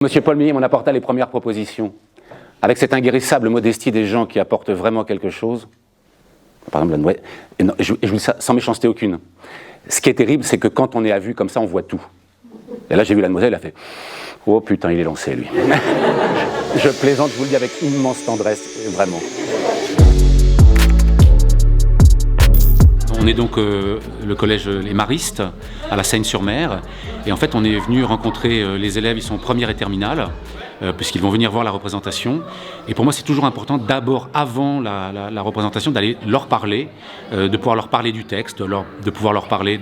Monsieur Paul Millet m'en apporta les premières propositions. Avec cette inguérissable modestie des gens qui apportent vraiment quelque chose, par exemple, la nouvelle, je vous dis ça sans méchanceté aucune. Ce qui est terrible, c'est que quand on est à vue comme ça, on voit tout. Et là, j'ai vu la demoiselle, elle a fait « Oh putain, il est lancé, lui ». Je plaisante, je vous le dis avec immense tendresse, vraiment. On est donc le collège Les Maristes, à la Seine-sur-Mer. Et en fait, on est venu rencontrer les élèves, ils sont en première et terminale, puisqu'ils vont venir voir la représentation. Et pour moi, c'est toujours important, d'abord, avant la représentation, d'aller leur parler, de pouvoir leur parler du texte, de pouvoir leur parler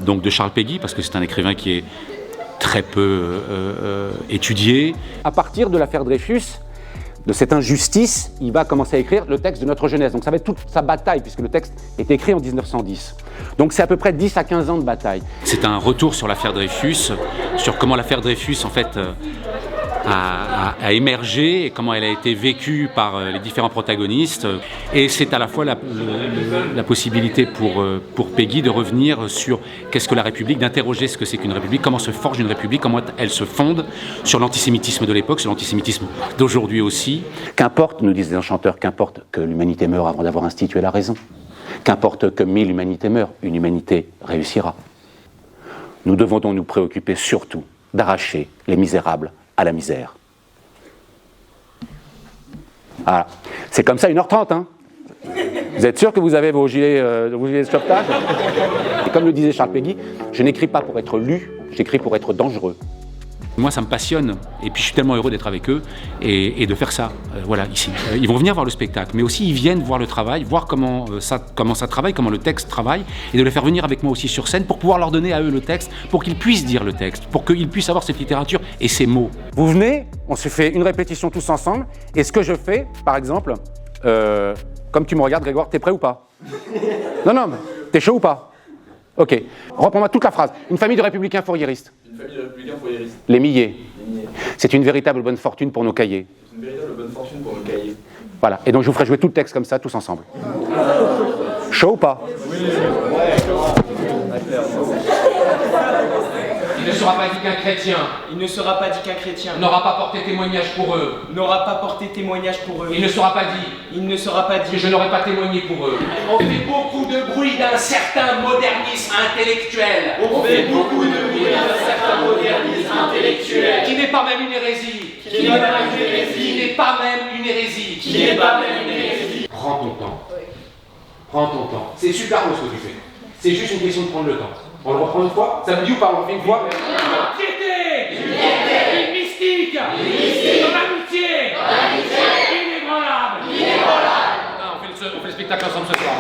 donc de Charles Péguy, parce que c'est un écrivain qui est très peu étudié. À partir de l'affaire Dreyfus, de cette injustice, il va commencer à écrire le texte de notre jeunesse. Donc ça va être toute sa bataille, puisque le texte est écrit en 1910. Donc c'est à peu près 10 à 15 ans de bataille. C'est un retour sur l'affaire Dreyfus, sur comment l'affaire Dreyfus, en fait, a émergé et comment elle a été vécue par les différents protagonistes. Et c'est à la fois la possibilité pour Péguy de revenir sur qu'est-ce que la République, d'interroger ce que c'est qu'une République, comment se forge une République, comment elle se fonde sur l'antisémitisme de l'époque, sur l'antisémitisme d'aujourd'hui aussi. Qu'importe, nous disent les enchanteurs, qu'importe que l'humanité meure avant d'avoir institué la raison. Qu'importe que 1000 humanités meurent, une humanité réussira. Nous devons donc nous préoccuper surtout d'arracher les misérables à la misère. Voilà. C'est comme ça 1h30, hein. Vous êtes sûr que vous avez vos gilets de sauvetage? Et comme le disait Charles Péguy, je n'écris pas pour être lu, j'écris pour être dangereux. Moi, ça me passionne, et puis je suis tellement heureux d'être avec eux et de faire ça, voilà, ici. Ils vont venir voir le spectacle, mais aussi ils viennent voir le travail, voir comment ça travaille, comment le texte travaille, et de les faire venir avec moi aussi sur scène pour pouvoir leur donner à eux le texte, pour qu'ils puissent dire le texte, pour qu'ils puissent avoir cette littérature et ces mots. Vous venez, on se fait une répétition tous ensemble, et ce que je fais, par exemple, comme tu me regardes, Grégoire, t'es prêt ou pas? Non, t'es chaud ou pas? Ok, reprends-moi toute la phrase. Une famille de républicains fourriéristes. Une famille de républicains fourriéristes. Les Millets. C'est une véritable bonne fortune pour nos cahiers. C'est une véritable bonne fortune pour nos cahiers. Voilà, et donc je vous ferai jouer tout le texte comme ça, tous ensemble. Chaud ou pas? Oui. Il ne sera pas dit qu'un chrétien Il ne sera pas dit qu'un chrétien n'aura pas porté témoignage pour eux. n'aura pas porté témoignage pour eux. Il ne sera pas dit Il ne sera pas que dit je n'aurai pas témoigné pour eux. On fait beaucoup de bruit d'un certain modernisme intellectuel. On fait beaucoup de bruit d'un certain modernisme intellectuel Qui n'est pas même une hérésie. qui n'est pas une hérésie, Qui n'est pas même une hérésie. qui n'est pas même une hérésie. Prends ton temps. Prends ton temps. C'est super beau ce que tu fais. C'est juste une question de prendre le temps. On le reprend une fois? Ça me dit ou pas? On le refait une fois? Piété. Une mystique. Dans l'amitié. Inébranlable. On fait le spectacle ensemble ce soir.